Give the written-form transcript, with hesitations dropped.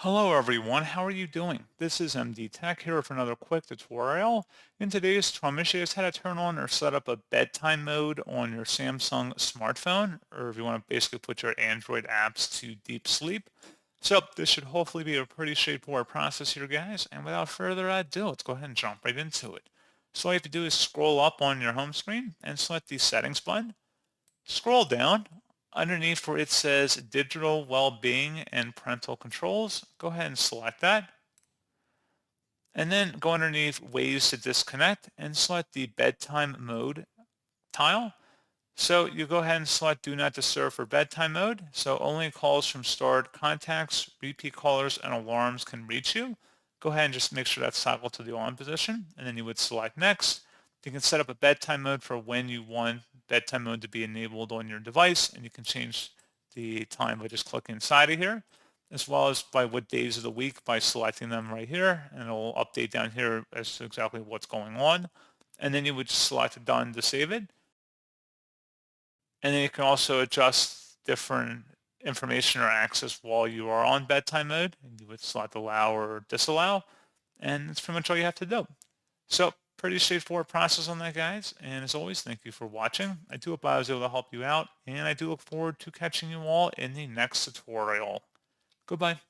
Hello everyone, how are you doing? This is MD Tech here for another quick tutorial. In today's tutorial, I'm going to show you how to turn on or set up a bedtime mode on your Samsung smartphone, or if you want to basically put your Android apps to deep sleep. So this should hopefully be a pretty straightforward process here, guys. And without further ado, let's go ahead and jump right into it. So all you have to do is scroll up on your home screen and select the settings button. Scroll down. Underneath where it says Digital Well-Being and Parental Controls, go ahead and select that. And then go underneath Ways to Disconnect and select the Bedtime Mode tile. So you go ahead and select Do Not Disturb for bedtime mode. So only calls from stored contacts, repeat callers, and alarms can reach you. Go ahead and just make sure that's toggled to the on position. And then you would select Next. You can set up a bedtime mode for when you want bedtime mode to be enabled on your device. And you can change the time by just clicking inside of here, as well as by what days of the week by selecting them right here. And it'll update down here as to exactly what's going on. And then you would just select Done to save it. And then you can also adjust different information or access while you are on bedtime mode. And you would select allow or disallow. And that's pretty much all you have to do. So pretty straightforward process on that, guys. And as always, thank you for watching. I do hope I was able to help you out. And I do look forward to catching you all in the next tutorial. Goodbye.